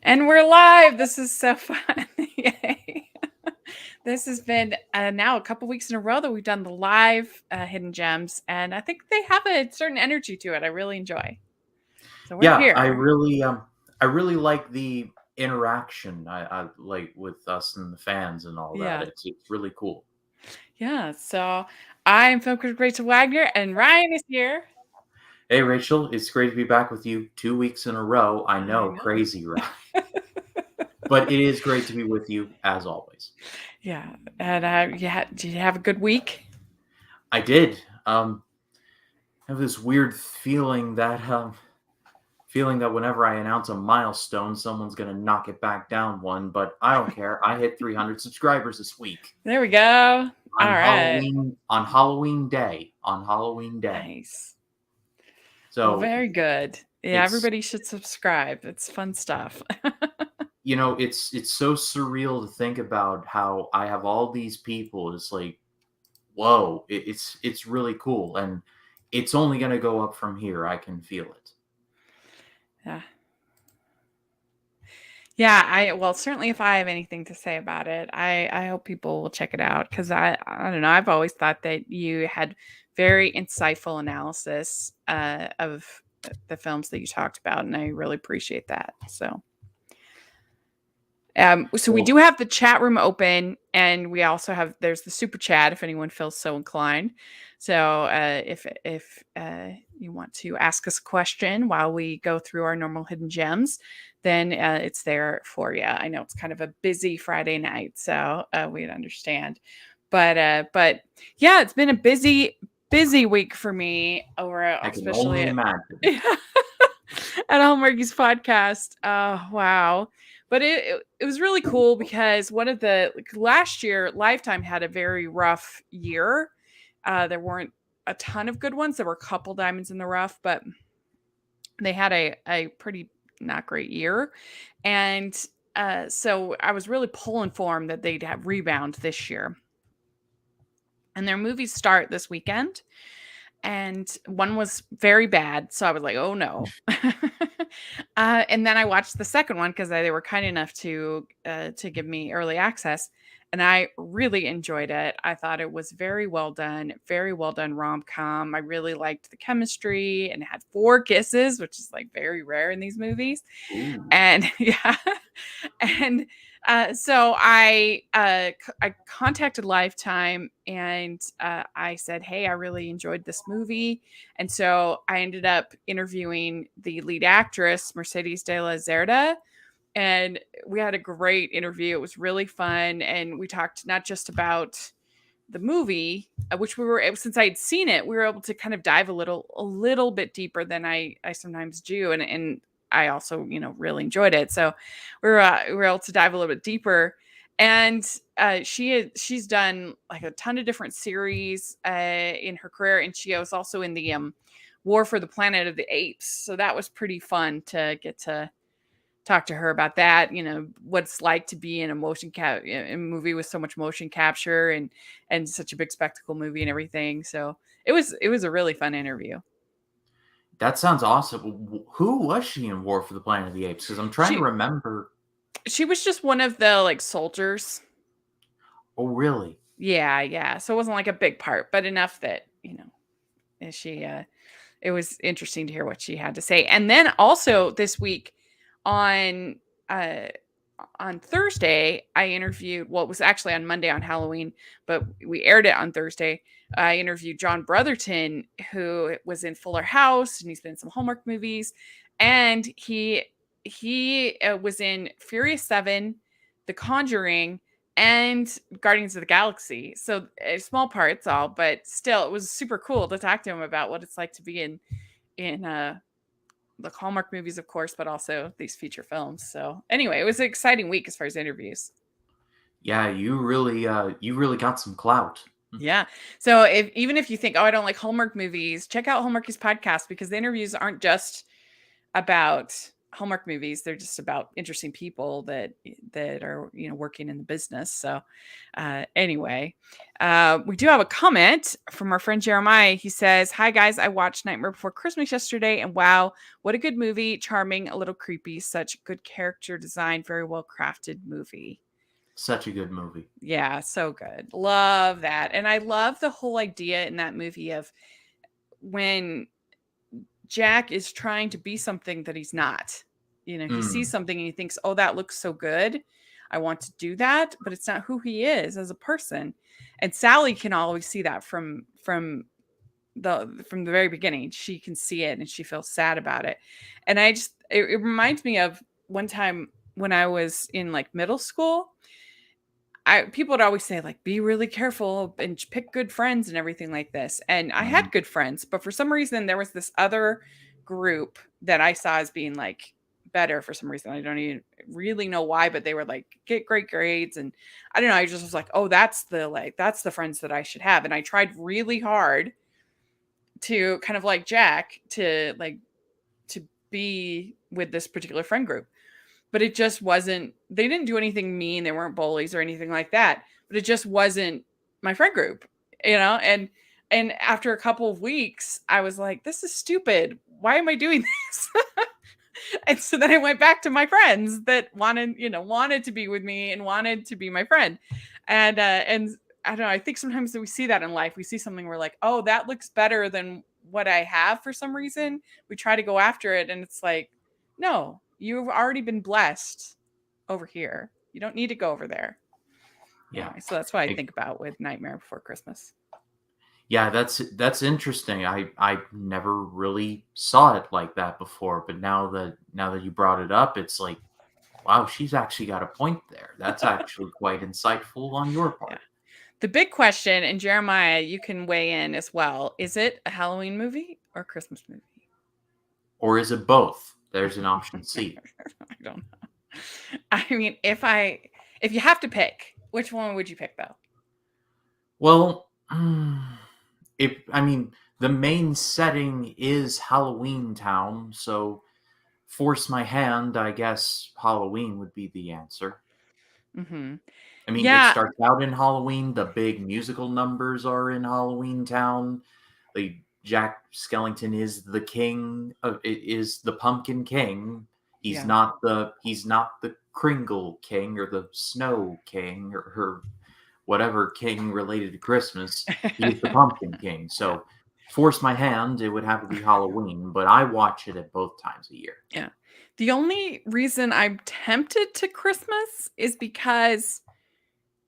And we're live. This is so fun. Yay. This has been now a couple weeks in a row that we've done the live Hidden Gems, and I think they have a certain energy to it I really enjoy. So we're Yeah, here. I really like the interaction. I like with us and the fans and all that. Yeah. It's really cool. Yeah. So I'm film critic Rachel Wagner, and Ryan is here. Hey, Rachel, it's great to be back with you 2 weeks in a row. I I know, know. crazy, right? But it is great to be with you as always. Yeah. And did you have a good week? I did. I have this weird feeling that whenever I announce a milestone, someone's gonna knock it back down one. But I don't care. I hit 300 subscribers this week There we go. All on right. Halloween. On Halloween day. On Halloween day. Nice. Well, So very good. Yeah, it's everybody should subscribe. It's fun stuff. it's so surreal to think about how I have all these people. It's like, whoa, it's really cool, and it's only gonna go up from here. I can feel it. Yeah. Yeah, well, certainly if I have anything to say about it, I hope people will check it out because I don't know, I've always thought that you had very insightful analysis of the films that you talked about, and I really appreciate that. So we Well, do have the chat room open, and we also have there's the super chat if anyone feels so inclined. So if you want to ask us a question while we go through our normal hidden gems, then it's there for you. I know it's kind of a busy Friday night, so we'd understand. But yeah, it's been a busy week for me over I can especially only at imagine. at Hallmarkie's podcast. Oh wow. But it was really cool because one of the last year Lifetime had a very rough year. There weren't a ton of good ones. There were a couple diamonds in the rough, but they had a pretty not great year. And so I was really pulling for them that they'd have rebound this year. And their movies start this weekend. And one was very bad. So I was like, oh no. And then I watched the second one because they were kind enough to give me early access. And I really enjoyed it. I thought it was very well done rom com. I really liked the chemistry and it had 4 kisses, which is like very rare in these movies. Ooh, And yeah, and so I contacted Lifetime and I said, "Hey, I really enjoyed this movie," and so I ended up interviewing the lead actress, Mercedes de la Cerda, and we had a great interview. It was really fun, and we talked not just about the movie, which we were since I had seen it, we were able to kind of dive a little bit deeper than I sometimes do, and I also really enjoyed it. So we were able to dive a little bit deeper, and she's done like a ton of different series in her career, and she was also in the War for the Planet of the Apes. So that was pretty fun to get to talk to her about that, what it's like to be in a movie with so much motion capture and such a big spectacle movie and everything. So it was a really fun interview. that sounds awesome. Who was she in War for the Planet of the Apes? Because I'm trying to she remember. she was just one of the like soldiers. Oh, really? Yeah, so it wasn't like a big part, but enough that she it was interesting to hear what she had to say. And then also this week on uh on Thursday, I interviewed, well, it was actually on Monday on Halloween, but we aired it on Thursday. I interviewed John Brotherton, who was in Fuller House, and he's been in some Hallmark movies. And he was in Furious 7, The Conjuring, and Guardians of the Galaxy. So small parts all, but still, it was super cool to talk to him about what it's like to be in the Hallmark movies, of course, but also these feature films. So anyway, it was an exciting week as far as interviews. Yeah, you really got some clout. Yeah. So even if you think, oh, I don't like Hallmark movies, check out Hallmark's podcast because the interviews aren't just about Hallmark movies. They're just about interesting people that are working in the business. So anyway, we do have a comment from our friend Jeremiah. He says, "Hi guys, I watched Nightmare Before Christmas yesterday, and wow, what a good movie! Charming, a little creepy, such good character design, very well crafted movie." Such a good movie. Yeah, so good. Love that, and I love the whole idea in that movie of when Jack is trying to be something that he's not. He sees Mm, something and he thinks, "Oh, that looks so good. I want to do that," but it's not who he is as a person. And Sally can always see that from the very beginning. She can see it and she feels sad about it. And it reminds me of one time when I was in like middle school. People would always say like be really careful and pick good friends and everything like this. And I mhm. had good friends, but for some reason there was this other group that I saw as being like better for some reason. I don't even really know why, but they were like get great grades and I don't know, I just was like, "Oh, that's the friends that I should have." And I tried really hard to kind of like Jack to be with this particular friend group, but it just wasn't. They didn't do anything mean, they weren't bullies or anything like that, but it just wasn't my friend group, and after a couple of weeks I was like, this is stupid, why am I doing this? And so then I went back to my friends that wanted to be with me and wanted to be my friend. And I don't know, I think sometimes we see that in life. We see something, we're like, oh, that looks better than what I have. For some reason we try to go after it, and it's like, no, you've already been blessed over here, you don't need to go over there. Yeah. Anyway, so that's what I It- think about with Nightmare Before Christmas. yeah, that's interesting. I never really saw it like that before, but now that you brought it up, it's like, wow, she's actually got a point there. That's actually quite insightful on your Yeah. part. The big question, and Jeremiah, you can weigh in as well. Is it a Halloween movie or a Christmas movie? Or is it both? There's an option C. I don't know. I mean, if you have to pick, which one would you pick though? Well, if I mean the main setting is Halloween Town, so force my hand, I guess Halloween would be the answer. Mm-hmm. I mean, it Yeah, starts out in Halloween. The big musical numbers are in Halloween Town. Like Jack Skellington is the king. Is the Pumpkin King. yeah. He's not the Kringle King or the Snow King or whatever king related to Christmas. He is the Pumpkin King. Yeah, So force my hand, it would have to be Halloween. But I watch it at both times a year. yeah. The only reason I'm tempted to Christmas is because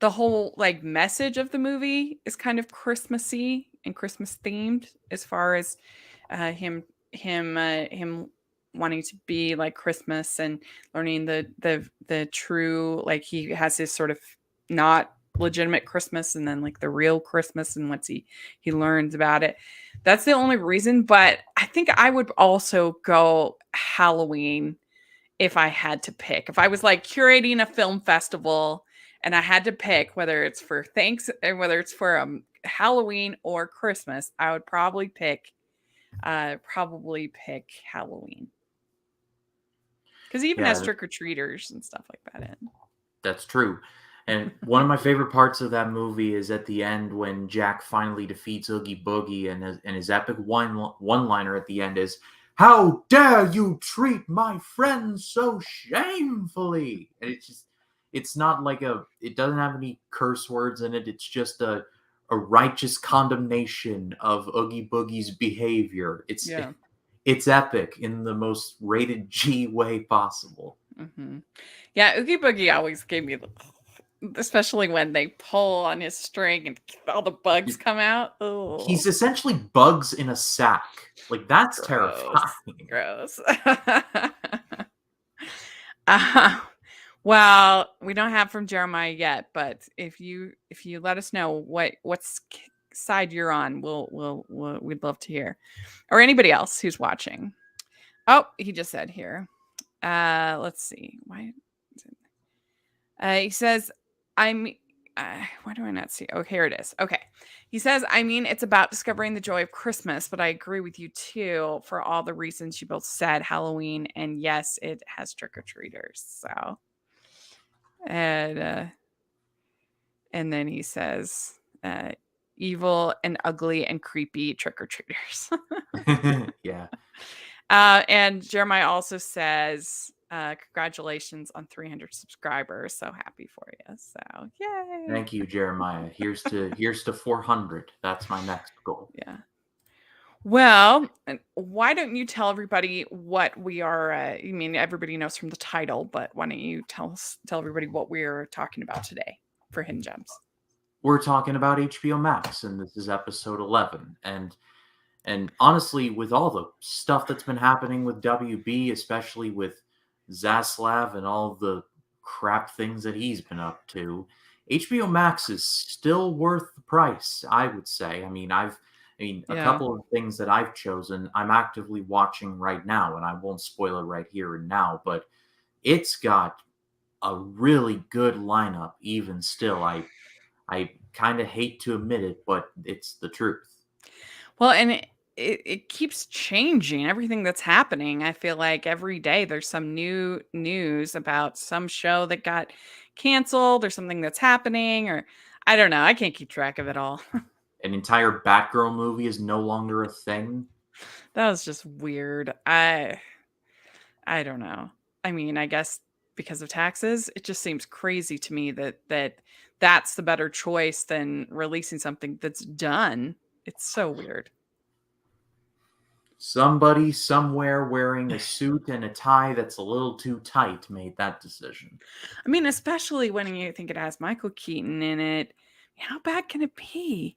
the whole like message of the movie is kind of Christmassy and Christmas themed, as far as uh, him him wanting to be like Christmas and learning the true, like he has his sort of not legitimate Christmas and then like the real Christmas, and once he learns about it. That's the only reason, but I think I would also go Halloween if I had to pick. If I was like curating a film festival and I had to pick whether it's for thanks and whether it's for Halloween or Christmas, I would probably pick Halloween. Because even has Yeah, trick or treaters and stuff like that in. that's true. And one of my favorite parts of that movie is at the end when Jack finally defeats Oogie Boogie, and his epic one liner at the end is, "How dare you treat my friends so shamefully?" And it's not like it doesn't have any curse words in it. It's just a righteous condemnation of Oogie Boogie's behavior. Yeah. It's epic in the most rated G way possible. Hmm. Yeah. Oogie Boogie always gave me especially when they pull on his string and all the bugs come out. Oh, He's essentially bugs in a sack. Like that's gross. terrifying. Gross. uh, well, we don't have from Jeremiah yet, but if you let us know what's side you're on, we'd love to hear, or anybody else who's watching. Oh, he just said here. Let's see. Why? He says, "I'm why do I not see? Oh, here it is. Okay. He says, I mean, it's about discovering the joy of Christmas, but I agree with you too for all the reasons you both said, Halloween, and yes, it has trick or treaters. So, and and then he says, uh, evil and ugly and creepy trick or treaters. Yeah. And Jeremiah also says, congratulations on 300 subscribers. So happy for you. So, yay. Thank you, Jeremiah. Here's to 400. That's my next goal. Yeah. Well, why don't you tell everybody what we are? I mean, everybody knows from the title, but why don't you tell everybody what we're talking about today for Hidden Gems? We're talking about HBO Max, and this is episode 11. And honestly, with all the stuff that's been happening with WB, especially with Zaslav and all the crap things that he's been up to, HBO Max is still worth the price, I would say. A Yeah. couple of things that I've chosen, I'm actively watching right now, and I won't spoil it right here and now, but it's got a really good lineup, even still. I kind of hate to admit it, but it's the truth. Well, and it keeps changing. Everything that's happening, I feel like every day there's some new news about some show that got canceled or something that's happening, or I don't know. I can't keep track of it all. An entire Batgirl movie is no longer a thing. That was just weird. I don't know. I mean, I guess because of taxes, it just seems crazy to me that that's the better choice than releasing something that's done. It's so weird. Somebody somewhere wearing a suit and a tie that's a little too tight made that decision. I mean, especially when you think it has Michael Keaton in it. How bad can it be?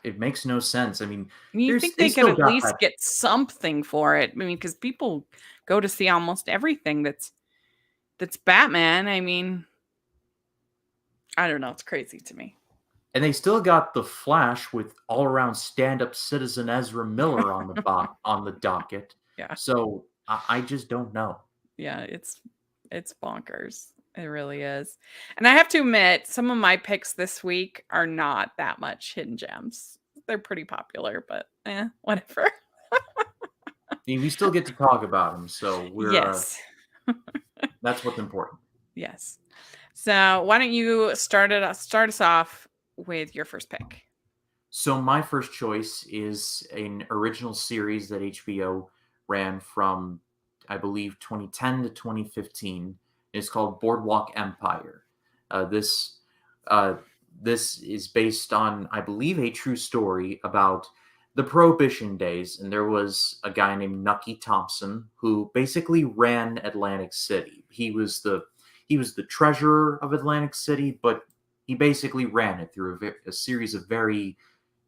It makes no sense. I mean, I mean, you think they they could still at got least that. get something for it. I mean, because people go to see almost everything that's Batman. I mean, I don't know. It's crazy to me. And they still got the Flash with all-around stand-up citizen Ezra Miller on the docket. Yeah. So I just don't know. Yeah, it's bonkers. It really is. And I have to admit, some of my picks this week are not that much hidden gems. They're pretty popular, but whatever. I mean, we still get to talk about them, so Yes. that's what's important. Yes. So why don't you start us off with your first pick? So my first choice is an original series that HBO ran from, I believe, 2010 to 2015. It's called Boardwalk Empire. Uh, this uh, this is based on, I believe, a true story about the Prohibition days, and there was a guy named Nucky Thompson who basically ran Atlantic City. He was the treasurer of Atlantic City, but he basically ran it through a series of very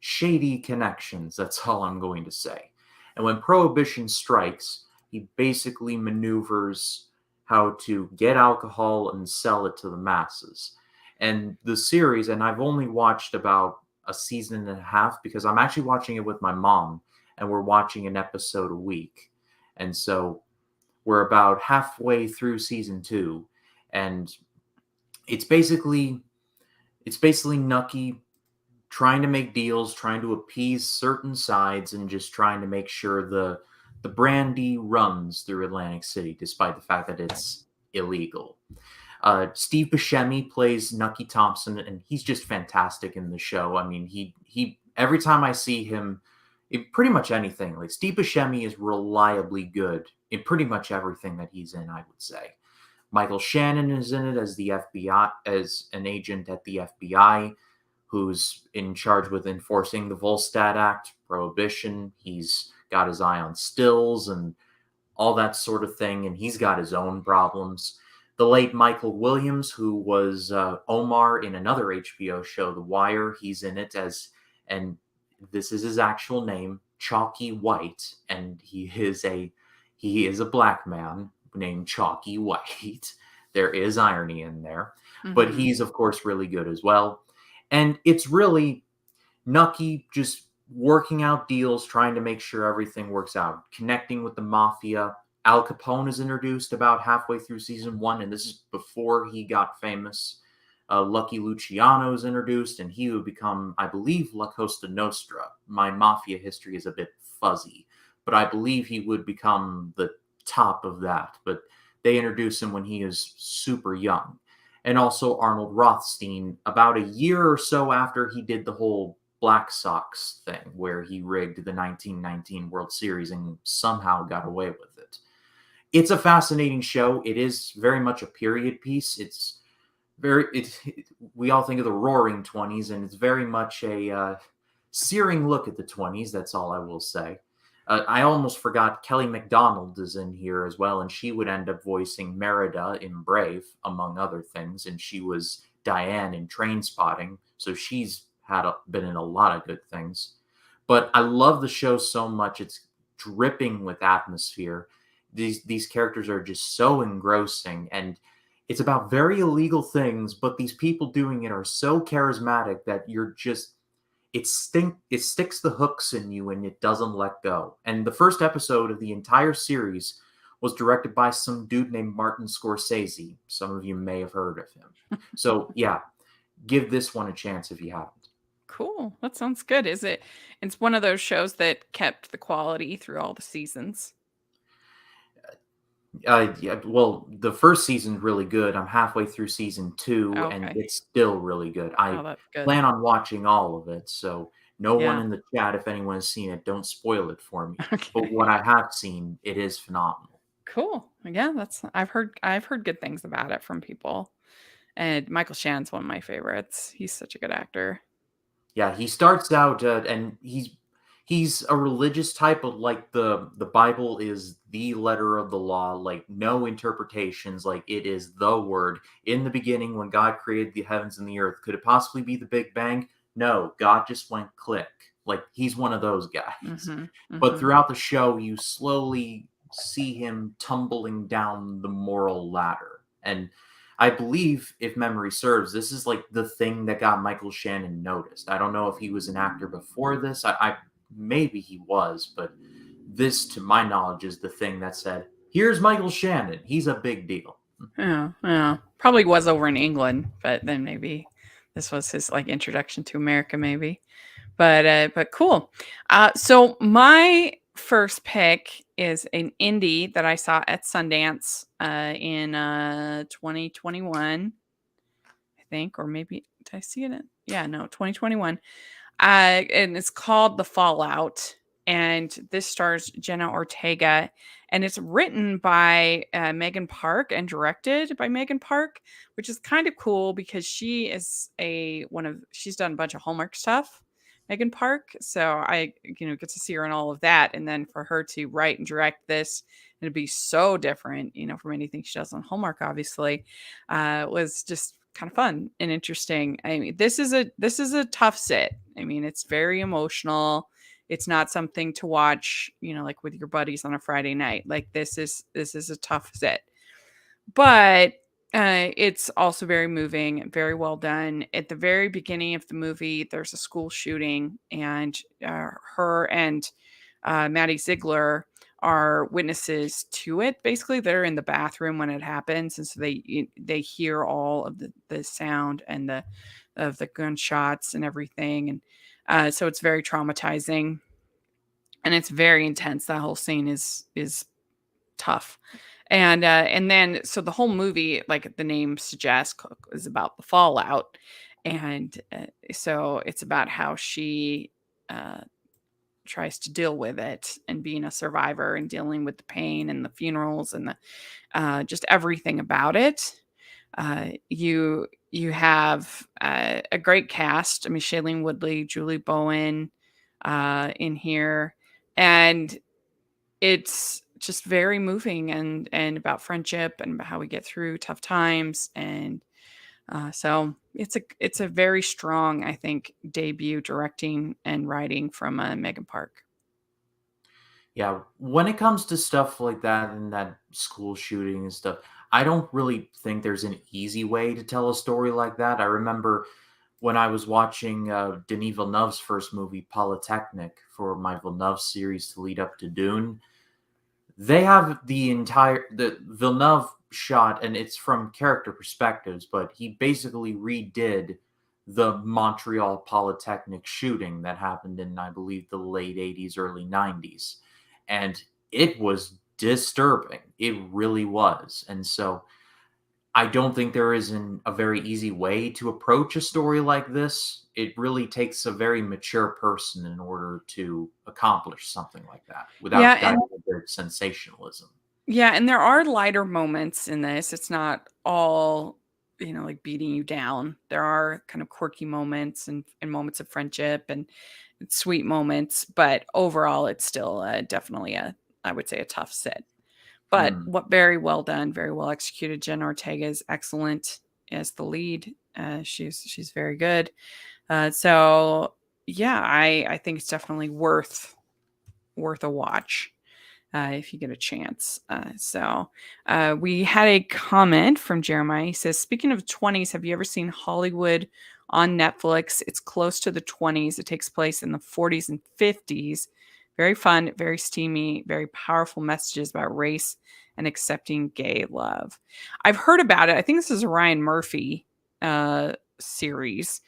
shady connections. That's all I'm going to say. And when Prohibition strikes, he basically maneuvers how to get alcohol and sell it to the masses. And the series, and I've only watched about a season and a half because I'm actually watching it with my mom, and we're watching an episode a week. And so we're about halfway through season 2, and it's basically Nucky trying to make deals, trying to appease certain sides, and just trying to make sure the brandy runs through Atlantic City, despite the fact that it's illegal. Steve Buscemi plays Nucky Thompson, and he's just fantastic in the show. I mean, he every time I see him in pretty much anything, like Steve Buscemi is reliably good in pretty much everything that he's in, I would say. Michael Shannon is in it as the FBI, as an agent at the FBI who's in charge with enforcing the Volstead Act, Prohibition. He's got his eye on stills and all that sort of thing, and he's got his own problems. The late Michael Williams, who was Omar in another HBO show, The Wire, he's in it and this is his actual name, Chalky White, and he is a black man named Chalky White. There is irony in there, but Mhm. he's of course really good as well. And it's really Nucky just working out deals, trying to make sure everything works out, connecting with the mafia. Al Capone is introduced about halfway through season 1, and this is before he got famous. Lucky Luciano is introduced, and he would become, I believe, La Costa Nostra. My mafia history is a bit fuzzy, but I believe he would become the top of that. But they introduce him when he is super young. And also Arnold Rothstein, about a year or so after he did the whole Black Sox thing, where he rigged the 1919 World Series and somehow got away with it. It's a fascinating show. It is very much a period piece. We all think of the Roaring '20s, and it's very much a searing look at the '20s. That's all I will say. I almost forgot Kelly MacDonald is in here as well, and she would end up voicing Merida in Brave, among other things, and she was Diane in Train Spotting, so she's been in a lot of good things. But I love the show so much; it's dripping with atmosphere. These characters are just so engrossing, and it's about very illegal things, but these people doing it are so charismatic that you're just it sticks the hooks in you and it doesn't let go. And the first episode of the entire series was directed by some dude named Martin Scorsese. Some of you may have heard of him. So yeah, give this one a chance if you haven't. Cool. That sounds good. It's one of those shows that kept the quality through all the seasons. Yeah, well, the first season's really good. I'm halfway through season 2, and Okay. it's still really good. I Oh, that's good. plan on watching all of it, so no one Yeah. in the chat, if anyone has seen it, don't spoil it for me. But what Okay. I have seen, it is phenomenal. Cool. Yeah, I've heard good things about it from people. And Michael Shannon's one of my favorites. He's such a good actor. Yeah, he starts out, and he's a religious type of, like, the Bible is the letter of the law, like no interpretations, like it is the word. In the beginning, when God created the heavens and the earth, could it possibly be the Big Bang? No, God just went click. Like he's one of those guys. Mhm. But Mhm. throughout the show, you slowly see him tumbling down the moral ladder. And I believe, if memory serves, this is like the thing that got Michael Shannon noticed. I don't know if he was an actor before this. I maybe he was, but this, to my knowledge, is the thing that said, "Here's Michael Shannon. He's a big deal." Yeah, yeah. Probably was over in England, but then maybe this was his like introduction to America, maybe. But cool. So my first pick is an indie that I saw at Sundance in 2021, I think, or maybe did I see it? Yeah, no, 2021. And it's called The Fallout. And this stars Jenna Ortega, and it's written by Megan Park and directed by Megan Park, which is kind of cool because she is she's done a bunch of Hallmark stuff, Megan Park. So I, get to see her in all of that, and then for her to write and direct this, and it'd be so different, from anything she does on Hallmark, obviously, was just kind of fun and interesting. I mean, this is a tough sit. I mean, it's very emotional. It's not something to watch, like with your buddies on a Friday night. Like this is a tough sit. But it's also very moving, very well done. At the very beginning of the movie, there's a school shooting, and her and Maddie Ziegler are witnesses to it. Basically, they're in the bathroom when it happens, and so they hear all of the sound and the gunshots and everything, and so it's very traumatizing and it's very intense. That whole scene is tough. And then so the whole movie, like the name suggests, is about the fallout, and so it's about how she uh, tries to deal with it and being a survivor and dealing with the pain and the funerals and the just everything about it. You have a great cast. I mean, Shailene Woodley, Julie Bowen in here, and it's just very moving and about friendship and about how we get through tough times. And so it's a very strong, I think, debut directing and writing from Megan Park. Yeah, when it comes to stuff like that and that school shooting and stuff, I don't really think there's an easy way to tell a story like that. I remember when I was watching Denis Villeneuve's first movie, Polytechnic, for my Villeneuve series to lead up to Dune. they have the Villeneuve shot, and it's from character perspectives, but he basically redid the Montreal Polytechnic shooting that happened in, I believe, the late 80s, early 90s. And it was disturbing. It really was. And so I don't think there is a very easy way to approach a story like this. It really takes a very mature person in order to accomplish something like that Yeah, without and diving into sensationalism. yeah, and there are lighter moments in this. It's not all, like beating you down. There are kind of quirky moments and moments of friendship and sweet moments, but overall, it's still definitely I would say, a tough sit. But Mm. what very well done, very well executed. Jen Ortega is excellent as the lead. She's very good. So yeah, I think it's definitely worth a watch if you get a chance. We had a comment from Jeremiah. He says, speaking of 20s, have you ever seen Hollywood on Netflix? It's close to the 20s. It takes place in the 40s and 50s. Very fun, very steamy, very powerful messages about race and accepting gay love. I've heard about it. I think this is a Ryan Murphy series.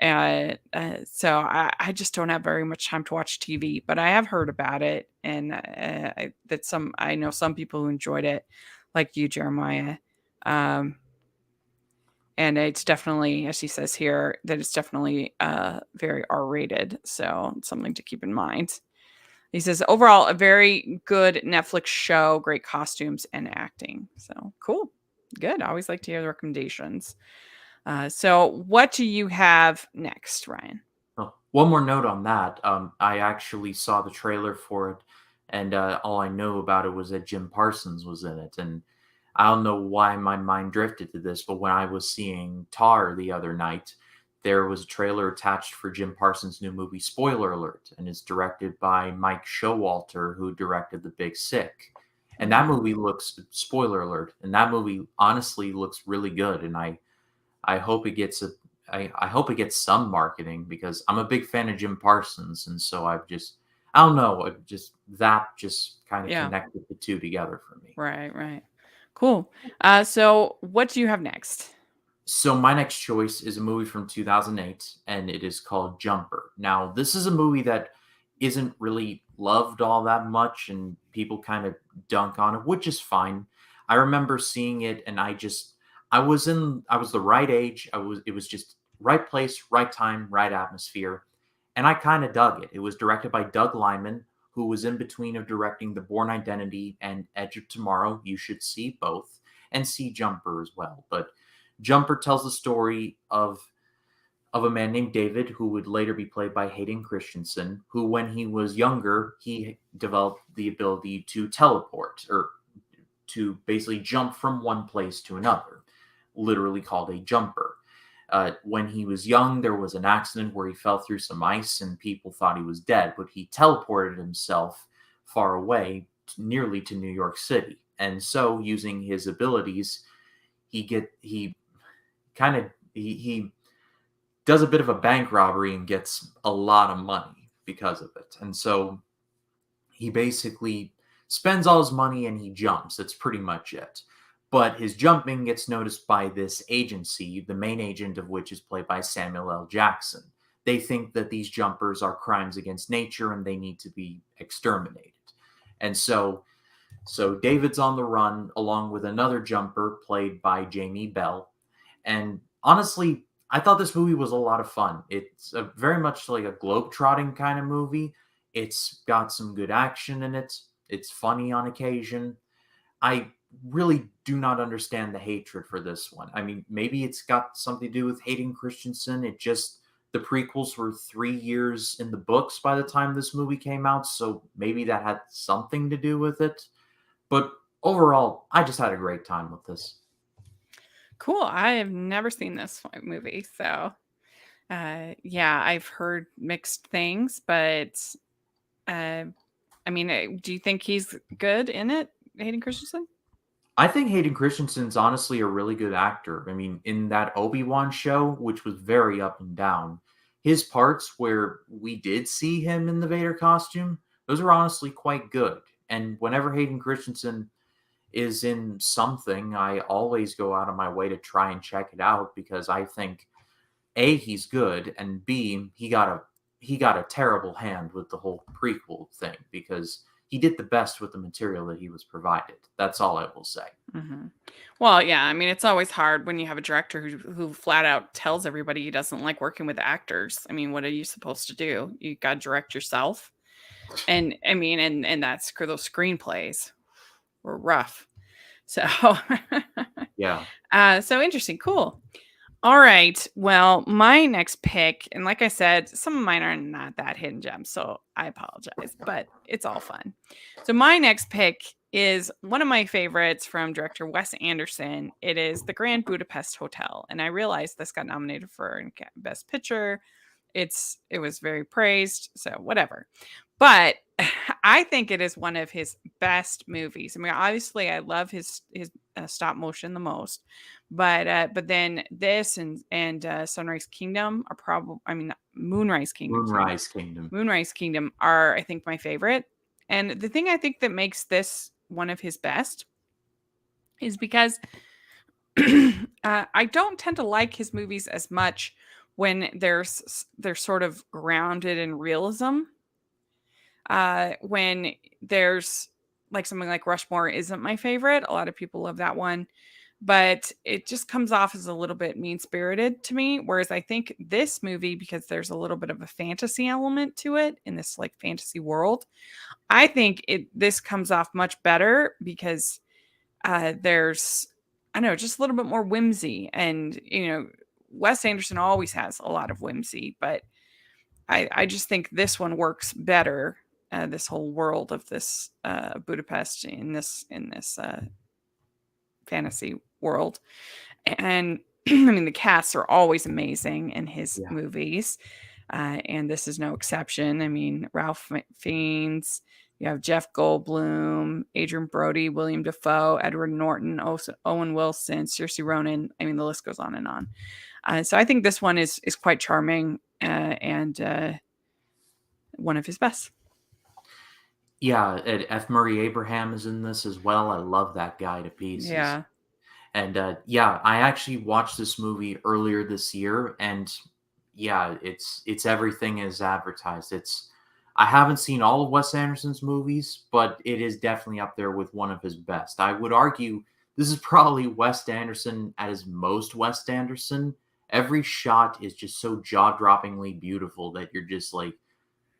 So I just don't have very much time to watch TV, but I have heard about it, and I know some people who enjoyed it, like you, Jeremiah. Um, and it's definitely, as he says here, that it's definitely very R-rated, so it's something to keep in mind. He says overall a very good Netflix show, great costumes and acting. So cool, good. I always like to hear the recommendations. So what do you have next, Ryan? Oh, one more note on that. I actually saw the trailer for it, and all I know about it was that Jim Parsons was in it. And I don't know why my mind drifted to this, but when I was seeing Tar the other night, there was a trailer attached for Jim Parsons' new movie, Spoiler Alert, and it's directed by Mike Showalter, who directed The Big Sick. And that Mhm. movie looks, spoiler alert, and that movie honestly looks really good. And I hope it gets I hope it gets some marketing because I'm a big fan of Jim Parsons, and so I don't know, that just kind of Yeah. connected the two together for me. Right. Right. Cool. So what do you have next? So my next choice is a movie from 2008, and it is called Jumper. Now, this is a movie that isn't really loved all that much, and people kind of dunk on it, which is fine. I remember seeing it, and I was the right age. It was just right place, right time, right atmosphere, and I kind of dug it. It was directed by Doug Liman, who was in between of directing The Bourne Identity and Edge of Tomorrow. You should see both and see Jumper as well, but Jumper tells the story of a man named David, who would later be played by Hayden Christensen, who, when he was younger, he developed the ability to teleport or to basically jump from one place to another, literally called a jumper. When he was young, there was an accident where he fell through some ice and people thought he was dead, but he teleported himself far away, nearly to New York City. And so, using his abilities, he kind of he does a bit of a bank robbery and gets a lot of money because of it. And so he basically spends all his money and he jumps. That's pretty much it. But his jumping gets noticed by this agency, the main agent of which is played by Samuel L. Jackson. They think that these jumpers are crimes against nature and they need to be exterminated. And so David's on the run along with another jumper played by Jamie Bell. And honestly, I thought this movie was a lot of fun. It's very much like a globe-trotting kind of movie. It's got some good action in it. It's funny on occasion. I really do not understand the hatred for this one. I mean, maybe it's got something to do with Hayden Christensen. The prequels were 3 years in the books by the time this movie came out, so maybe that had something to do with it. But overall, I just had a great time with this. Cool. I have never seen this movie, so yeah, I've heard mixed things, but uh, I mean, do you think he's good in it, Hayden Christensen? I think Hayden Christensen's honestly a really good actor. I mean, in that Obi-Wan show, which was very up and down, his parts where we did see him in the Vader costume, those are honestly quite good. And whenever Hayden Christensen is in something, I always go out of my way to try and check it out because I think A, he's good, and B, he got a terrible hand with the whole prequel thing because he did the best with the material that he was provided. That's all I will say. Mm-hmm. Well, yeah, I mean, it's always hard when you have a director who flat out tells everybody he doesn't like working with actors. I mean, what are you supposed to do? You got to direct yourself. And I mean, and that's those screenplays were rough. So, Yeah. so interesting. Cool. All right. Well, my next pick, and like I said, some of mine are not that hidden gems, so I apologize, but it's all fun. So my next pick is one of my favorites from director Wes Anderson. It is The Grand Budapest Hotel, and I realized this got nominated for Best Picture. It was very praised, so whatever. But I think it is one of his best movies. I mean, obviously, I love his stop motion the most, but then this and Sunrise Kingdom are probably, I mean, Moonrise Kingdom, sorry, Moonrise Kingdom. Moonrise Kingdom are, I think, my favorite. And the thing I think that makes this one of his best is because I don't tend to like his movies as much when they're sort of grounded in realism. When there's like something like Rushmore isn't my favorite. A lot of people love that one, but it just comes off as a little bit mean spirited to me. Whereas I think this movie, because there's a little bit of a fantasy element to it in this like fantasy world, I think this comes off much better because there's, I don't know, just a little bit more whimsy. And, Wes Anderson always has a lot of whimsy, but I just think this one works better. This whole world of this Budapest in this fantasy world. And I mean, the casts are always amazing in his movies. And this is no exception. I mean, Ralph Fiennes, you have Jeff Goldblum, Adrian Brody, William Dafoe, Edward Norton, Owen Wilson, Saoirse Ronan. I mean, the list goes on and on. So I think this one is quite charming and one of his best. Yeah, F. Murray Abraham is in this as well. I love that guy to pieces. Yeah. And I actually watched this movie earlier this year, and yeah, it's everything as advertised. I haven't seen all of Wes Anderson's movies, but it is definitely up there with one of his best. I would argue this is probably Wes Anderson at his most Wes Anderson. Every shot is just so jaw-droppingly beautiful that you're just like,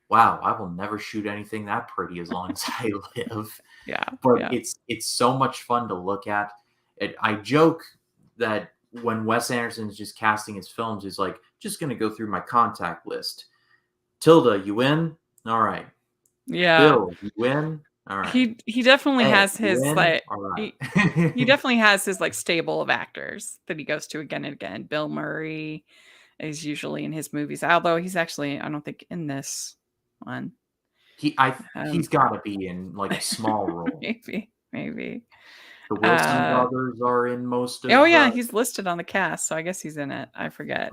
wow, I will never shoot anything that pretty as long as I live. Yeah. But it's so much fun to look at. I joke that when Wes Anderson is just casting his films, he's like, just going to go through my contact list. Tilda, you in? All right. Yeah. Bill, you in? All right. He definitely Ed, has his like all right. he definitely has his like stable of actors that he goes to again and again. Bill Murray is usually in his movies, although he's actually, I don't think, in this one. He's got to be in like a small role. Maybe. The Wilson brothers are in most of. Oh yeah, he's listed on the cast, so I guess he's in it. I forget.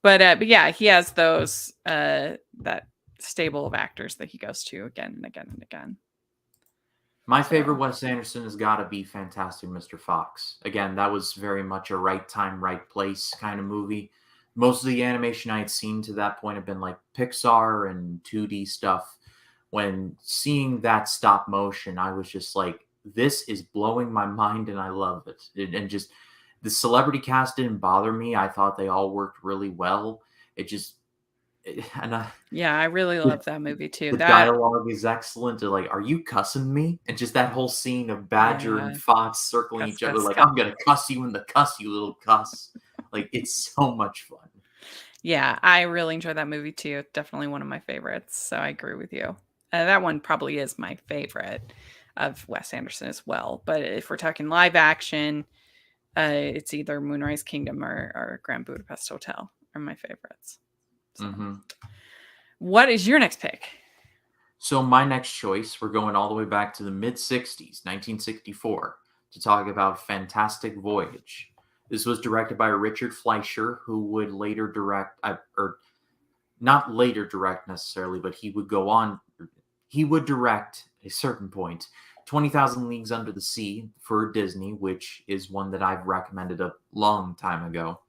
But yeah, he has those that stable of actors that he goes to again and again and again. My favorite Wes Anderson has got to be Fantastic Mr. Fox. Again, that was very much a right time, right place kind of movie. Most of the animation I had seen to that point have been like Pixar and 2D stuff. When seeing that stop motion, I was just like, this is blowing my mind and I love it. And just the celebrity cast didn't bother me. I thought they all worked really well. I really love that movie too. The dialogue is excellent. They're like, are you cussing me? And just that whole scene of Badger and Fox circling each other like, I'm going to cuss you in the cuss, you little cuss. Like, it's so much fun. Yeah, I really enjoyed that movie too. Definitely one of my favorites. So I agree with you. That one probably is my favorite of Wes Anderson as well. But if we're talking live action, it's either Moonrise Kingdom or Grand Budapest Hotel are my favorites. So. What is your next pick? So my next choice, we're going all the way back to the mid-60s, 1964, to talk about Fantastic Voyage. This was directed by Richard Fleischer, who would later direct, or not later direct necessarily, but he would go on. He would direct a certain point. 20,000 Leagues Under the Sea for Disney, which is one that I've recommended a long time ago.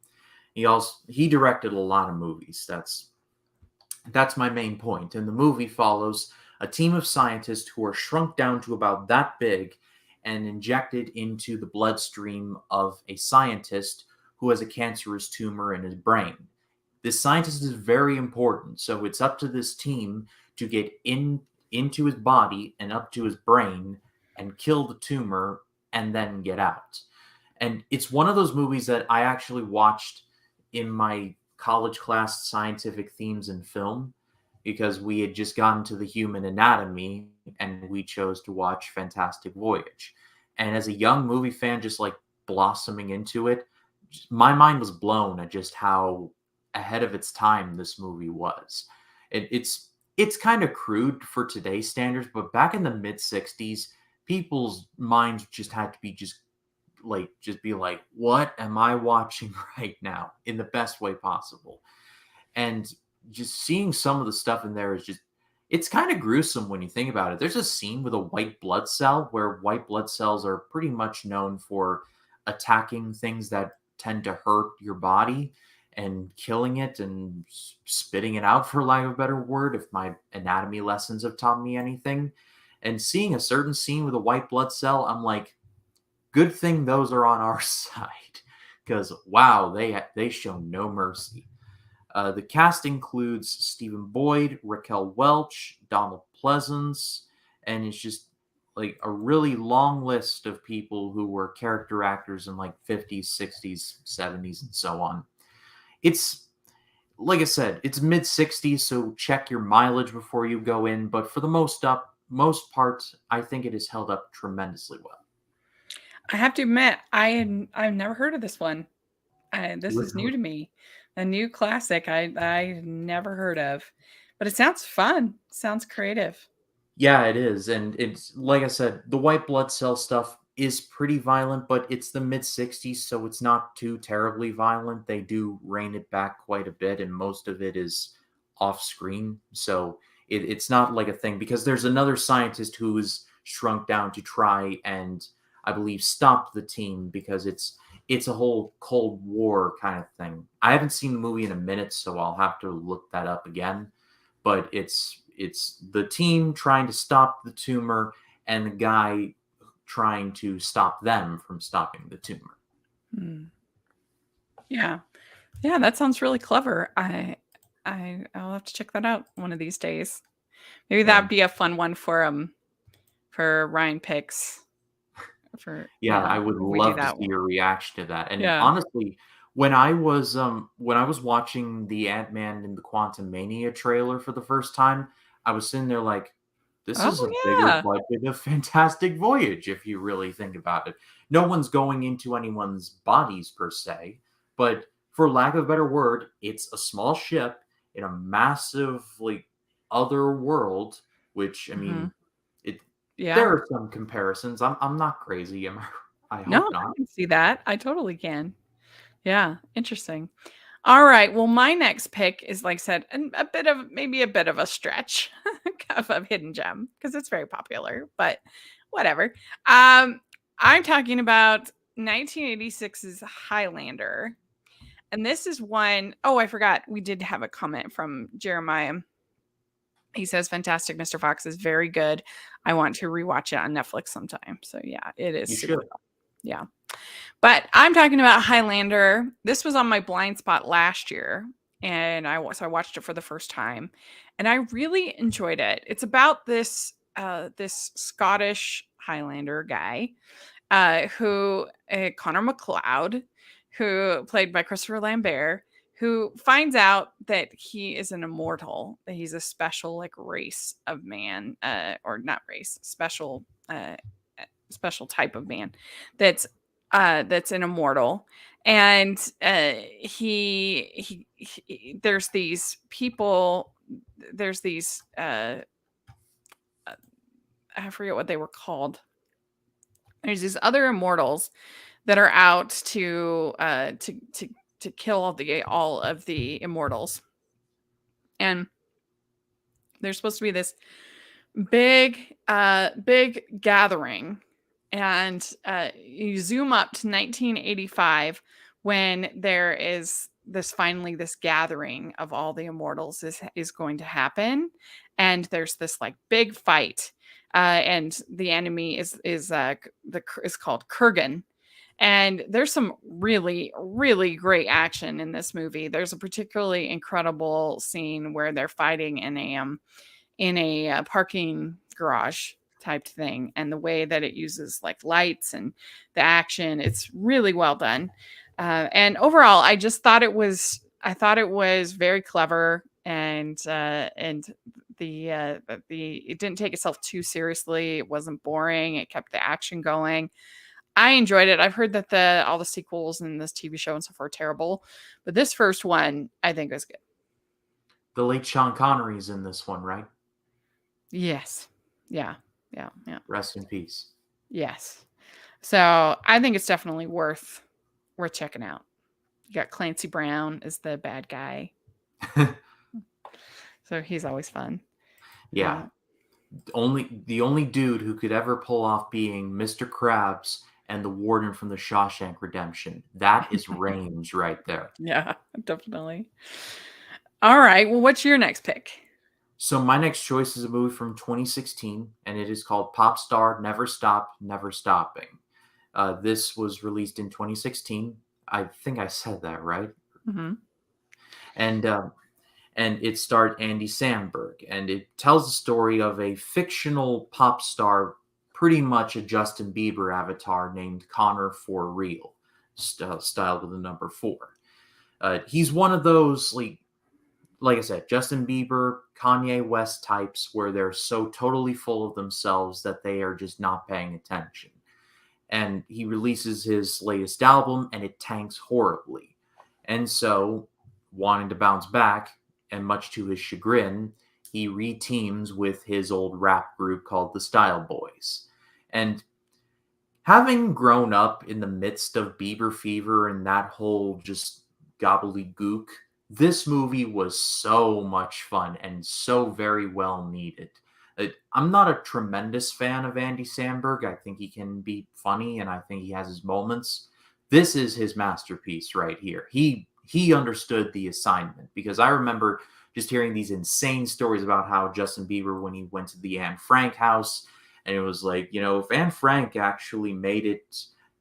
He directed a lot of movies. That's my main point. And the movie follows a team of scientists who are shrunk down to about that big and injected into the bloodstream of a scientist who has a cancerous tumor in his brain. This scientist is very important, so it's up to this team to get into his body and up to his brain and kill the tumor and then get out. And it's one of those movies that I actually watched in my college class, scientific themes and film, because we had just gotten to the human anatomy and we chose to watch Fantastic Voyage. And as a young movie fan, just like blossoming into it, my mind was blown at just how ahead of its time this movie was. It's kind of crude for today's standards, but back in the mid 60s, people's minds just had to be just be like, what am I watching right now, in the best way possible? And just seeing some of the stuff in there is just, it's kind of gruesome when you think about it. There's a scene with a white blood cell where white blood cells are pretty much known for attacking things that tend to hurt your body and killing it and spitting it out, for lack of a better word, if my anatomy lessons have taught me anything. And seeing a certain scene with a white blood cell, I'm like, good thing those are on our side, because wow, they show no mercy. The cast includes Stephen Boyd, Raquel Welch, Donald Pleasance, and it's just like a really long list of people who were character actors in like 50s, 60s, 70s, and so on. It's, like I said, it's mid 60s, so check your mileage before you go in, but for the most part, I think it is held up tremendously well. I have to admit, I've never heard of this one. This is new to me, a new classic I never heard of, but it sounds fun. Sounds creative. Yeah, it is. And it's like I said, the white blood cell stuff is pretty violent, but it's the mid 60s, so it's not too terribly violent. They do rein it back quite a bit, and most of it is off screen. So it's not like a thing, because there's another scientist who is shrunk down to try and, I believe, stop the team, because it's a whole Cold War kind of thing. I haven't seen the movie in a minute, so I'll have to look that up again. But it's the team trying to stop the tumor and the guy trying to stop them from stopping the tumor. Hmm. Yeah. Yeah, that sounds really clever. I'll have to check that out one of these days. Maybe Yeah. that'd be a fun one for Ryan picks. Yeah, I would if we do love to that see one. your reaction to that. And Yeah. honestly, when I was watching the Ant-Man and the Quantum Mania trailer for the first time, I was sitting there like, this is Oh a bigger yeah. budget of Fantastic Voyage, if you really think about it. No one's going into anyone's bodies per se, but for lack of a better word, it's a small ship in a massive, like, other world, which, I Hmm. mean, it Yeah. there are some comparisons. I'm not crazy, am I? I No, hope I not. can see that. I totally can. Yeah, interesting. All right. Well, my next pick is, like I said, a bit of maybe a bit of a stretch of a hidden gem because it's very popular, but whatever. I'm talking about 1986's Highlander. And this is one, oh, I forgot. We did have a comment from Jeremiah. He says, Fantastic Mr. Fox is very good. I want to rewatch it on Netflix sometime. So, yeah, it is You super. should. Yeah. But I'm talking about Highlander. This was on my blind spot last year, and I watched it for the first time, and I really enjoyed it. It's about this Scottish Highlander guy, who Connor McLeod, who played by Christopher Lambert, who finds out that he is an immortal, that he's a special like race of man, or not race, special type of man that's an immortal. And there's these people, there's these I forget what they were called. There's these other immortals that are out to kill all of the immortals. And there's supposed to be this big gathering, and you zoom up to 1985 when there is this gathering of all the immortals is going to happen, and there's this like big fight, and the enemy is called Kurgan. And there's some really, really great action in this movie. There's a particularly incredible scene where they're fighting in a parking garage type thing, and the way that it uses like lights and the action, it's really well done. And overall, I thought it was very clever, and the it didn't take itself too seriously. It wasn't boring. It kept the action going. I enjoyed it. I've heard that the all the sequels in this TV show and stuff are terrible, but this first one I think was good. The late Sean Connery's in this one, right? Yes. Yeah. Yeah. Yeah. Rest in peace. Yes. So I think it's definitely worth checking out. You got Clancy Brown as the bad guy, so he's always fun. Yeah. The only dude who could ever pull off being Mr. Krabs and the warden from the Shawshank Redemption. That is range right there. Yeah, definitely. All right. Well, what's your next pick? So my next choice is a movie from 2016, and it is called Pop Star Never Stop, Never Stopping. This was released in 2016. I think I said that right. Mm-hmm. And it starred Andy Samberg, and it tells the story of a fictional pop star, pretty much a Justin Bieber avatar named Connor For Real, styled with the number 4. He's one of those like I said, Justin Bieber, Kanye West types where they're so totally full of themselves that they are just not paying attention. And he releases his latest album and it tanks horribly. And so, wanting to bounce back, and much to his chagrin, he reteams with his old rap group called the Style Boys. And having grown up in the midst of Bieber fever and that whole just gobbledygook, this movie was so much fun and so very well needed. I'm not a tremendous fan of Andy Samberg. I think he can be funny and I think he has his moments. This is his masterpiece right here. He understood the assignment, because I remember just hearing these insane stories about how Justin Bieber, when he went to the Anne Frank house, and it was like, if Anne Frank actually made it,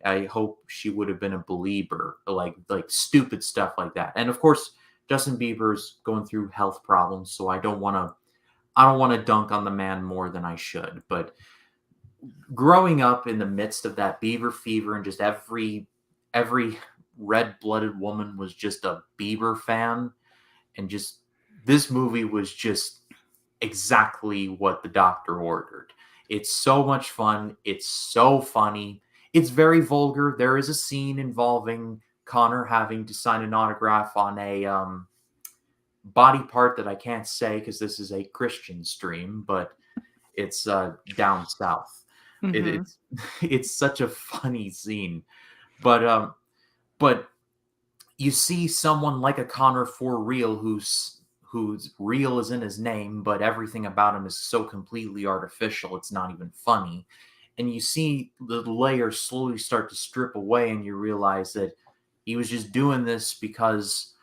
I hope she would have been a believer, like stupid stuff like that. And of course, Justin Bieber's going through health problems, so I don't want to dunk on the man more than I should. But growing up in the midst of that Bieber fever and just every red-blooded woman was just a Bieber fan, and just this movie was just exactly what the doctor ordered. It's so much fun. It's so funny. It's very vulgar. There is a scene involving Connor having to sign an autograph on a body part that I can't say because this is a Christian stream, but it's down south. Mm-hmm. It's such a funny scene, but you see someone like a Connor For Real whose real is in his name, but everything about him is so completely artificial, it's not even funny. And you see the layers slowly start to strip away, and you realize that he was just doing this because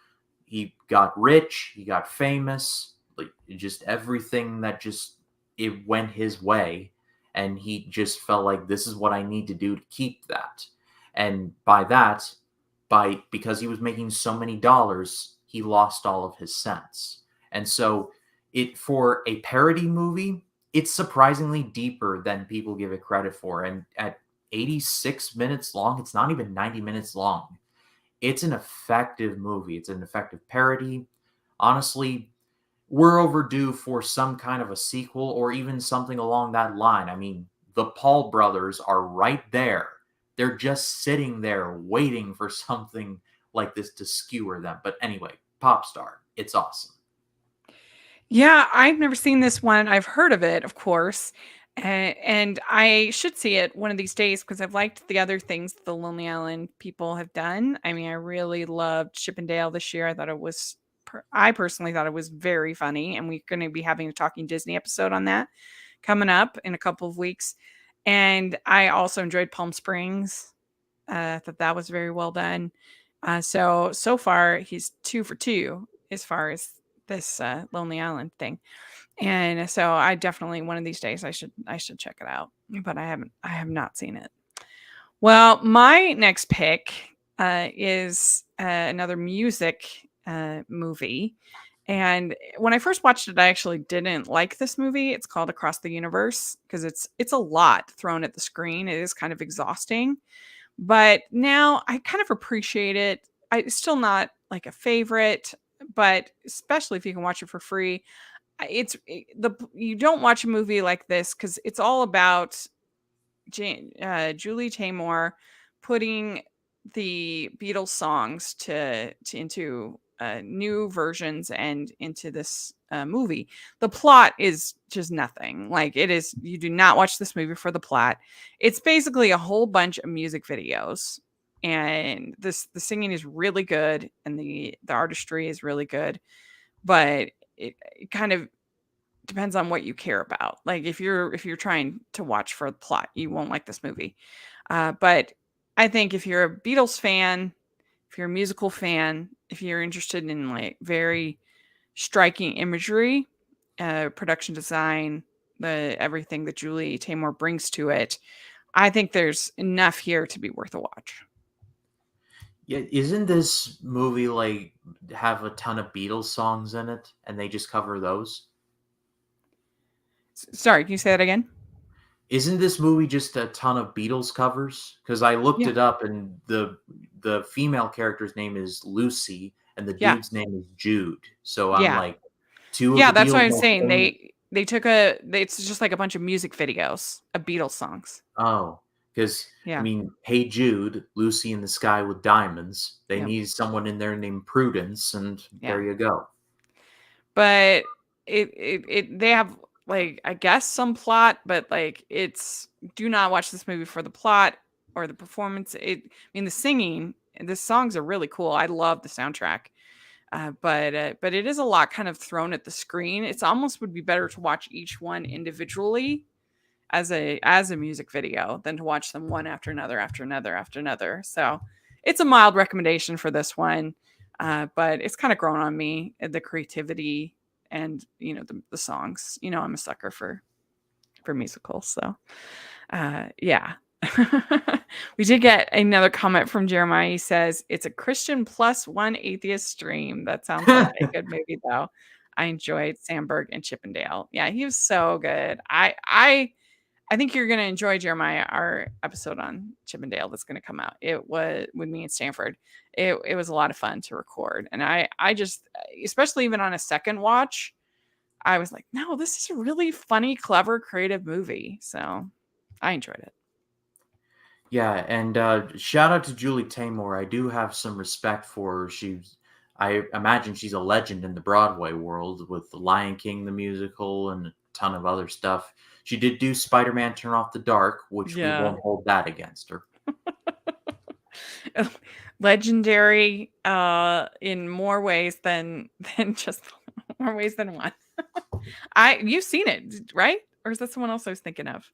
he got rich, he got famous, like just everything that just it went his way, and he just felt like this is what I need to do to keep that. And because he was making so many dollars, he lost all of his sense. And so it for a parody movie, it's surprisingly deeper than people give it credit for. And at 86 minutes long, it's not even 90 minutes long. It's an effective movie. It's an effective parody. Honestly, we're overdue for some kind of a sequel or even something along that line. I mean, the Paul brothers are right there. They're just sitting there waiting for something like this to skewer them. But anyway, Popstar, it's awesome. Yeah, I've never seen this one. I've heard of it, of course, and I should see it one of these days because I've liked the other things the Lonely Island people have done. I mean, I really loved Chippendale this year. I personally thought it was very funny, and we're going to be having a Talking Disney episode on that coming up in a couple of weeks. And I also enjoyed Palm Springs. I thought that was very well done. So far he's 2 for 2 as far as this Lonely Island thing. And so I definitely one of these days I should check it out. But I have not seen it. Well, my next pick is another music movie. And when I first watched it, I actually didn't like this movie. It's called Across the Universe because it's a lot thrown at the screen. It is kind of exhausting, but now I kind of appreciate it. It's still not like a favorite, but especially if you can watch it for free, the you don't watch a movie like this because it's all about Julie Taymor putting the Beatles songs to into new versions and into this movie. The plot is just nothing. Like it is, you do not watch this movie for the plot. It's basically a whole bunch of music videos, and the singing is really good, and the artistry is really good, but it kind of depends on what you care about. Like if you're trying to watch for the plot, you won't like this movie. But I think if you're a Beatles fan, if you're a musical fan, if you're interested in like very striking imagery, production design, the everything that Julie Taymor brings to it, I think there's enough here to be worth a watch. Yeah, isn't this movie like have a ton of Beatles songs in it, and they just cover those? Sorry, can you say that again? Isn't this movie just a ton of Beatles covers? Because I looked Yeah, it up, and the female character's name is Lucy, and the yeah, dude's name is Jude. So I'm yeah, like, two of yeah. the That's what Beatles I'm most saying. famous. It's just like a bunch of music videos of Beatles songs. Oh, because I Yeah, mean, Hey Jude, Lucy in the Sky with Diamonds. They yeah, need someone in there named Prudence, and yeah. there you go. But they have like I guess some plot, but like it's do not watch this movie for the plot or the performance. I mean the singing and the songs are really cool. I love the soundtrack. But it is a lot kind of thrown at the screen. It's almost would be better to watch each one individually as a music video than to watch them one after another after another after another. So it's a mild recommendation for this one, but it's kind of grown on me the creativity and the songs. I'm a sucker for musicals, so yeah. We did get another comment from Jeremiah. He says it's a Christian plus one atheist stream. That sounds like a good movie, though. I enjoyed Sandberg and Chippendale. Yeah, he was so good. I think you're gonna enjoy Jeremiah, our episode on Chippendale that's gonna come out. It was with me and Stanford. It was a lot of fun to record, and I just, especially even on a second watch, I was like, no, this is a really funny, clever, creative movie. So I enjoyed it. Yeah, and shout out to Julie Taymor. I do have some respect for her. I imagine she's a legend in the Broadway world with The Lion King, the musical, and a ton of other stuff. She did do Spider-Man Turn Off the Dark, which we Yeah. won't hold that against her. Legendary in more ways than just more ways than one. You've seen it, right? Or is that someone else I was thinking of?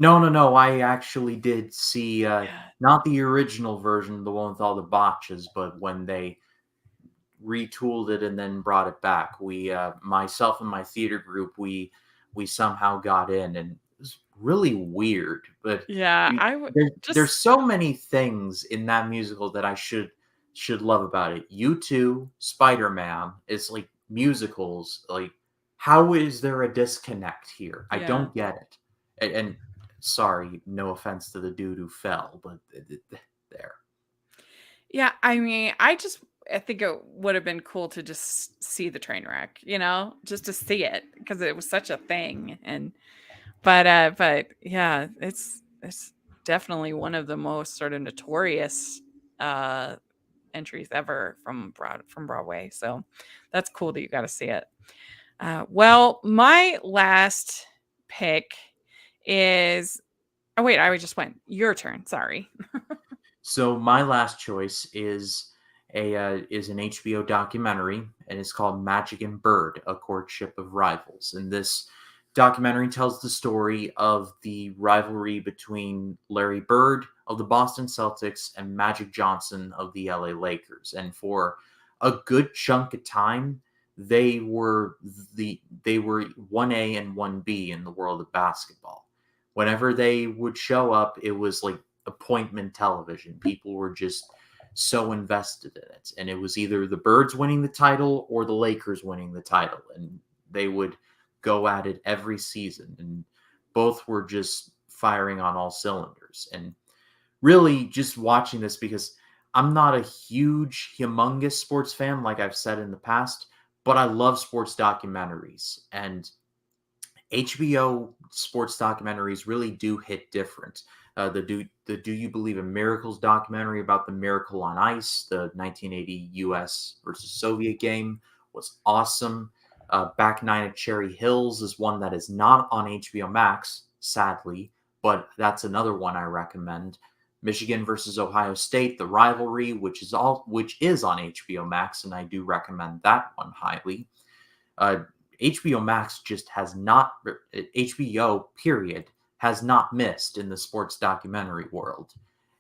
No, no, no. I actually did see Yeah. not the original version, the one with all the botches, but when they retooled it and then brought it back. We, myself and my theater group, we somehow got in, and it was really weird. But Yeah, I would there's just so many things in that musical that I should love about it. You too, Spider Man. It's like musicals. Like, how is there a disconnect here? I yeah. don't get it. And sorry, no offense to the dude who fell, but there. Yeah, I mean, I think it would have been cool to just see the train wreck, just to see it because it was such a thing. And but yeah, it's definitely one of the most sort of notorious uh entries ever from Broadway. So that's cool that you got to see it. Well, my last pick is oh wait, I just went. Your turn. Sorry. So my last choice is an HBO documentary, and it's called Magic and Bird: A Courtship of Rivals. And this documentary tells the story of the rivalry between Larry Bird of the Boston Celtics and Magic Johnson of the LA Lakers. And for a good chunk of time, they were 1A and 1B in the world of basketball. Whenever they would show up, it was like appointment television. People were just so invested in it. And it was either the Birds winning the title or the Lakers winning the title. And they would go at it every season. And both were just firing on all cylinders. And really just watching this, because I'm not a huge, humongous sports fan, like I've said in the past, but I love sports documentaries. And HBO sports documentaries really do hit different. The Do You Believe in Miracles documentary about the Miracle on Ice, the 1980 U.S. versus Soviet game, was awesome. Back Nine at Cherry Hills is one that is not on HBO Max, sadly, but that's another one I recommend. Michigan versus Ohio State, the rivalry, which is on HBO Max, and I do recommend that one highly. HBO Max just has not, HBO period, has not missed in the sports documentary world.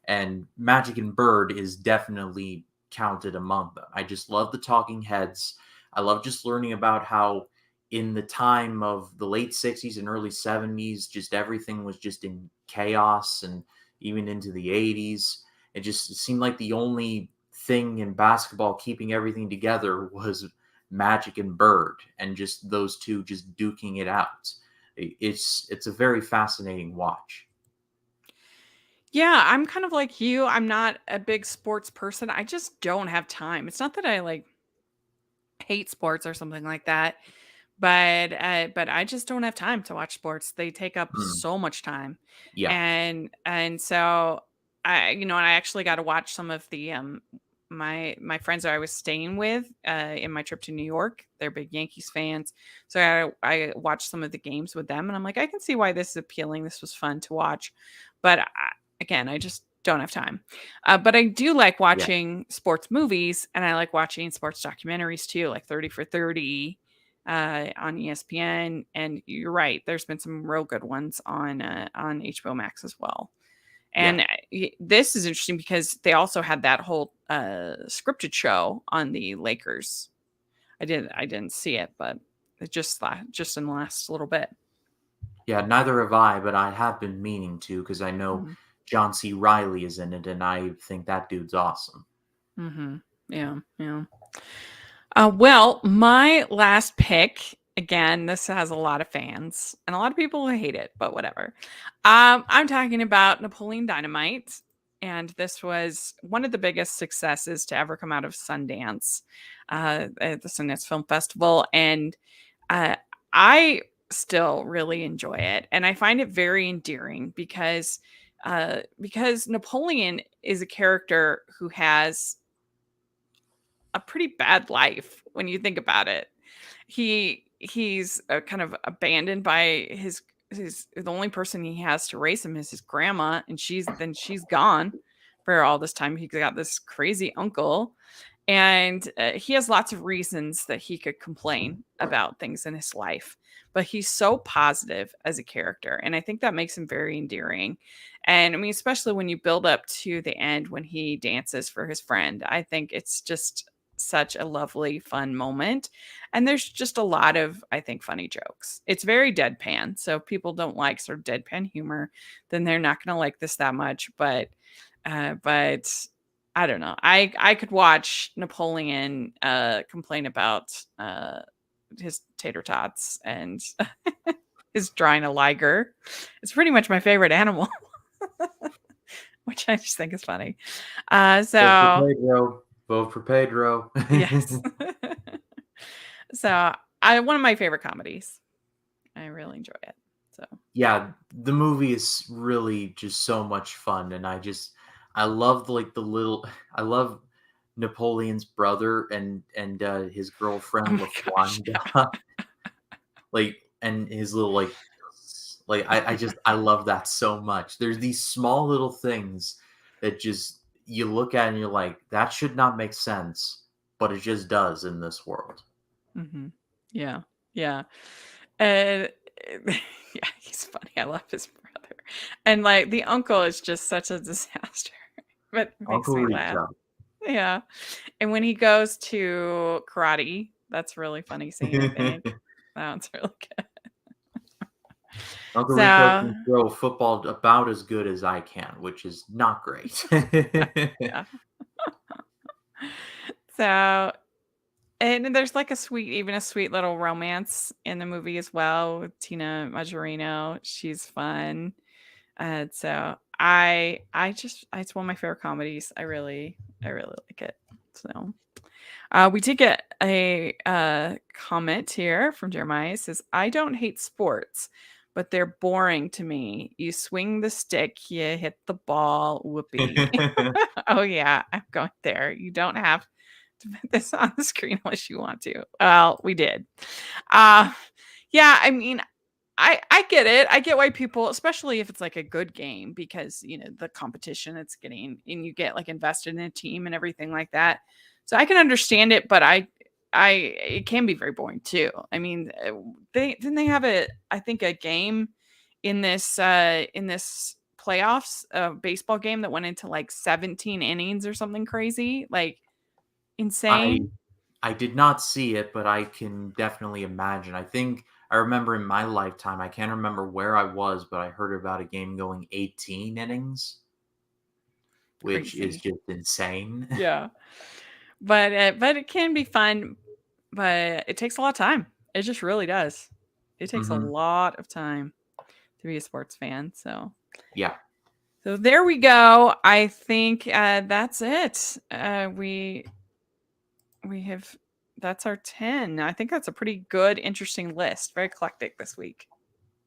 And Magic and Bird is definitely counted among them. I just love the talking heads. I love just learning about how in the time of the late 60s and early 70s, just everything was just in chaos, and even into the 80s. It seemed like the only thing in basketball keeping everything together was Magic and Bird, and just those two just duking it out. It's a very fascinating watch. Yeah, I'm kind of like you. I'm not a big sports person. I just don't have time. It's not that I like hate sports or something like that, but I just don't have time to watch sports. They take up Mm, so much time. yeah, And so and I actually got to watch some of the my friends that I was staying with in my trip to New York. They're big Yankees fans. So I watched some of the games with them, and I'm like, I can see why this is appealing. This was fun to watch. But again, I just don't have time. But I do like yeah, watching sports movies, and I like watching sports documentaries too, like 30 for 30 on ESPN. And you're right, there's been some real good ones on HBO Max as well. yeah. And this is interesting because they also had that whole scripted show on the Lakers. I didn't see it, but it just in the last little bit. Yeah, neither have I, but I have been meaning to, because I know Mhm. John C. Riley is in it, and I think that dude's awesome. Mhm. Yeah, yeah. Well, my last pick, again, this has a lot of fans and a lot of people who hate it, but whatever. I'm talking about Napoleon Dynamite, and this was one of the biggest successes to ever come out of Sundance, at the Sundance Film Festival, and uh, I still really enjoy it, and I find it very endearing because Napoleon is a character who has a pretty bad life when you think about it. He's kind of abandoned by his the only person he has to raise him is his grandma, and she's gone for all this time. He got this crazy uncle, and he has lots of reasons that he could complain about things in his life, but he's so positive as a character, and I think that makes him very endearing. And I mean, especially when you build up to the end when he dances for his friend, I think it's just such a lovely, fun moment. And there's just a lot of, I think, funny jokes. It's very deadpan. So if people don't like sort of deadpan humor, then they're not going to like this that much. But I don't know. I could watch Napoleon complain about his tater tots and his drawing a liger. It's pretty much my favorite animal, which I just think is funny. Vote for So Pedro. Vote for Pedro. yes. So I one of my favorite comedies. I really enjoy it. So Yeah, the movie is really just so much fun, and I love like the little I love Napoleon's brother and his oh girlfriend my gosh, yeah. LaFwanda, like, and his little like I love that so much. There's these small little things that just you look at and you're like, that should not make sense, but it just does in this world. Hmm. Yeah. Yeah. Uh, Yeah, he's funny. I love his brother. And like the uncle is just such a disaster. But it makes Uncle me laugh. Rico. Yeah. And when he goes to karate, that's a really funny scene, I think. That one's really good. Uncle Rico So can throw a football about as good as I can, which is not great. yeah. So and there's like even a sweet little romance in the movie as well with Tina Majorino. She's fun. So it's one of my favorite comedies. I really like it. So we did get a comment here from Jeremiah. It says, I don't hate sports, but they're boring to me. You swing the stick, you hit the ball, whoopee. Oh, yeah, I'm going there. You don't have to put this on the screen unless you want to. Well, we did. Uh, yeah, I mean, I get it. I get why people, especially if it's like a good game, because the competition it's getting, and you get like invested in a team and everything like that. So I can understand it, but it can be very boring too. I mean, they have I think a game in this playoffs, a baseball game that went into like 17 innings or something crazy, like I insane. I did not see it, but I can definitely imagine. I think I remember in my lifetime, I can't remember where I was, but I heard about a game going 18 innings, which is Crazy. just insane. Yeah. But it can be fun, but it takes a lot of time. It just really does. It takes a Hmm. lot of time to be a sports fan. Yeah. So there we go. I think that's it. We have that's our 10. I think that's a pretty good, interesting list. Very eclectic this week.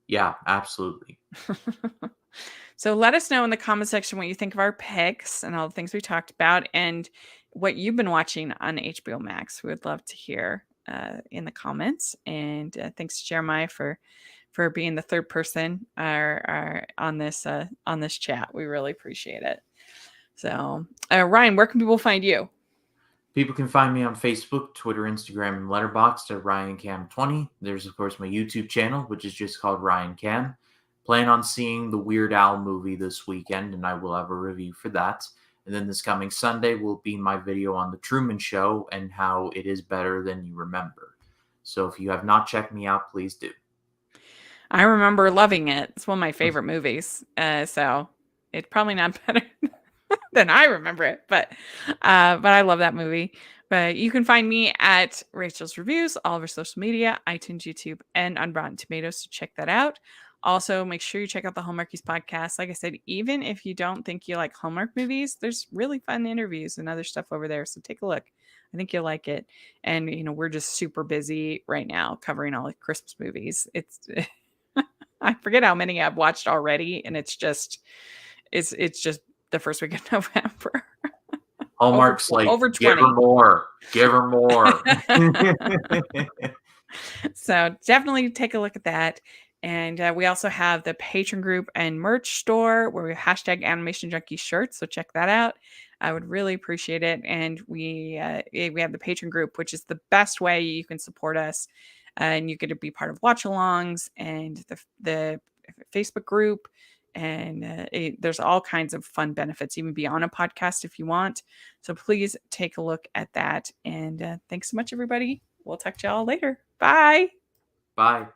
Yeah, absolutely. So let us know in the comment section what you think of our picks and all the things we talked about, and what you've been watching on HBO Max. We would love to hear in the comments. And thanks to Jeremiah for being the third person on this chat. We really appreciate it. So Ryan, where can people find you? People can find me on Facebook, Twitter, Instagram, and Letterboxd at RyanCam20. There's, of course, my YouTube channel, which is just called Ryan Cam. Plan on seeing the Weird Al movie this weekend, and I will have a review for that. And then this coming Sunday will be my video on The Truman Show and how it is better than you remember. So if you have not checked me out, please do. I remember loving it. It's one of my favorite movies. So it's probably not better than I remember it, but I love that movie. But you can find me at Rachel's Reviews, all of our social media, iTunes, YouTube, and on Rotten Tomatoes. So check that out. Also, make sure you check out the Hallmarkies podcast. Like I said, even if you don't think you like Hallmark movies, there's really fun interviews and other stuff over there. So take a look. I think you'll like it. And we're just super busy right now covering all the Christmas movies. It's I forget how many I've watched already, and it's just the first week of November. Hallmark's like, Over give her 20. more. Give her more. So definitely take a look at that. And we also have the Patreon group and merch store where we have #Animation Junkie shirts. So check that out. I would really appreciate it. And we have the Patreon group, which is the best way you can support us. And you get to be part of watch alongs and the Facebook group. And there's all kinds of fun benefits, even beyond a podcast if you want. So please take a look at that. And thanks so much, everybody. We'll talk to y'all later. Bye. Bye.